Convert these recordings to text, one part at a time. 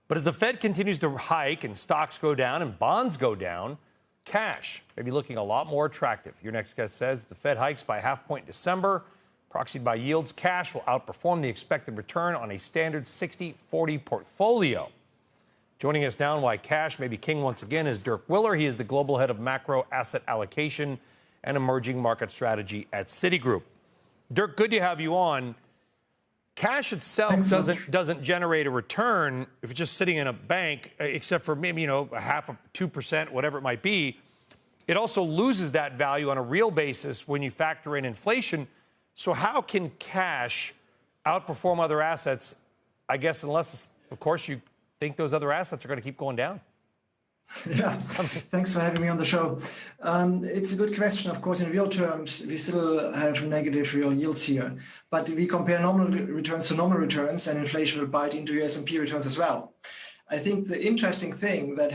But as the Fed continues to hike and stocks go down and bonds go down, cash may be looking a lot more attractive. Your next guest says the Fed hikes by half point in December. Proxied by yields, cash will outperform the expected return on a standard 60-40 portfolio. Joining us now on why cash may be king once again is Dirk Willer. He is the global head of macro asset allocation and emerging market strategy at Citigroup. Dirk, good to have you on. Cash itself doesn't generate a return if it's just sitting in a bank, except for maybe, a half of 2%, whatever it might be. It also loses that value on a real basis when you factor in inflation. So how can cash outperform other assets, I guess, unless, of course, you think those other assets are going to keep going down? Yeah, thanks for having me on the show. It's a good question. Of course, in real terms, we still have negative real yields here. But we compare nominal returns to nominal returns, and inflation will bite into your S&P returns as well. I think the interesting thing that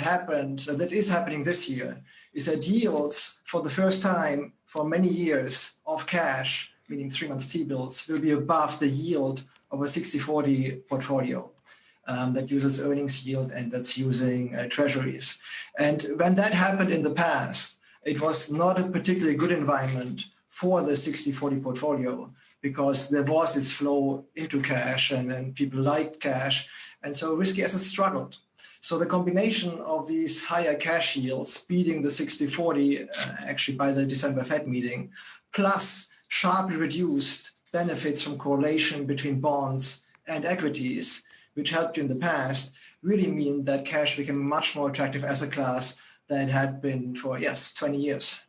is happening this year, is that yields, for the first time for many years, of cash, meaning 3-month T-bills, will be above the yield of a 60-40 portfolio. That uses earnings yield and that's using treasuries. And when that happened in the past, it was not a particularly good environment for the 60-40 portfolio because there was this flow into cash and people liked cash. And so risky assets struggled. So the combination of these higher cash yields beating the 60-40 actually by the December Fed meeting, plus sharply reduced benefits from correlation between bonds and equities, which helped you in the past, really mean that cash became a much more attractive asset class than it had been for, 20 years.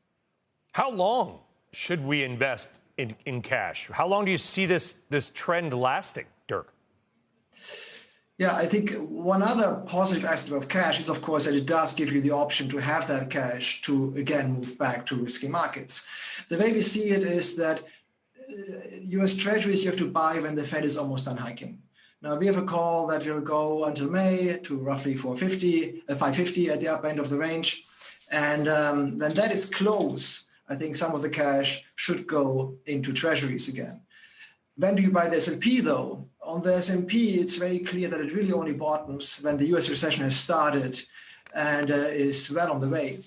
How long should we invest in cash? How long do you see this trend lasting, Dirk? Yeah, I think one other positive aspect of cash is, of course, that it does give you the option to have that cash to, again, move back to risky markets. The way we see it is that U.S. Treasuries you have to buy when the Fed is almost done hiking. Now, we have a call that will go until May to roughly 550 at the upper end of the range. And when that is close, I think some of the cash should go into treasuries again. When do you buy the S&P, though? On the S&P, it's very clear that it really only bottoms when the U.S. recession has started and is well on the way.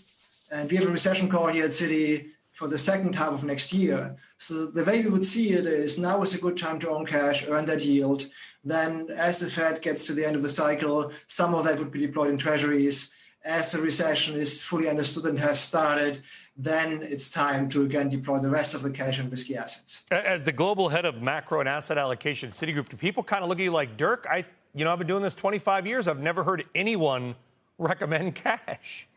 And we have a recession call here at Citi for the second half of next year. So the way we would see it is now is a good time to own cash, earn that yield. Then as the Fed gets to the end of the cycle, some of that would be deployed in treasuries. As the recession is fully understood and has started, then it's time to again deploy the rest of the cash in risky assets. As the global head of macro and asset allocation at Citigroup, do people kind of look at you like, Dirk, I've been doing this 25 years. I've never heard anyone recommend cash.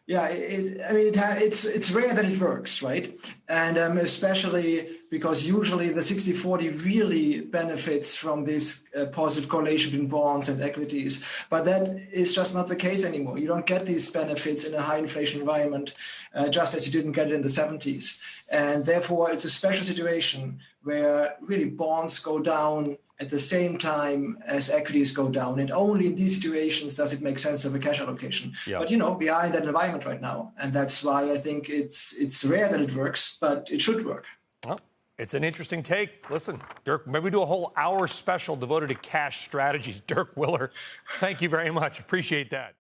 Yeah, it's rare that it works, right? And especially because usually the 60-40 really benefits from this positive correlation between bonds and equities. But that is just not the case anymore. You don't get these benefits in a high inflation environment, just as you didn't get it in the 70s. And therefore, it's a special situation where really bonds go down at the same time as equities go down. And only in these situations does it make sense of a cash allocation. Yeah. But, we are in that environment right now. And that's why I think it's rare that it works, but it should work. Well, it's an interesting take. Listen, Dirk, maybe we do a whole hour special devoted to cash strategies. Dirk Willer, thank you very much. Appreciate that.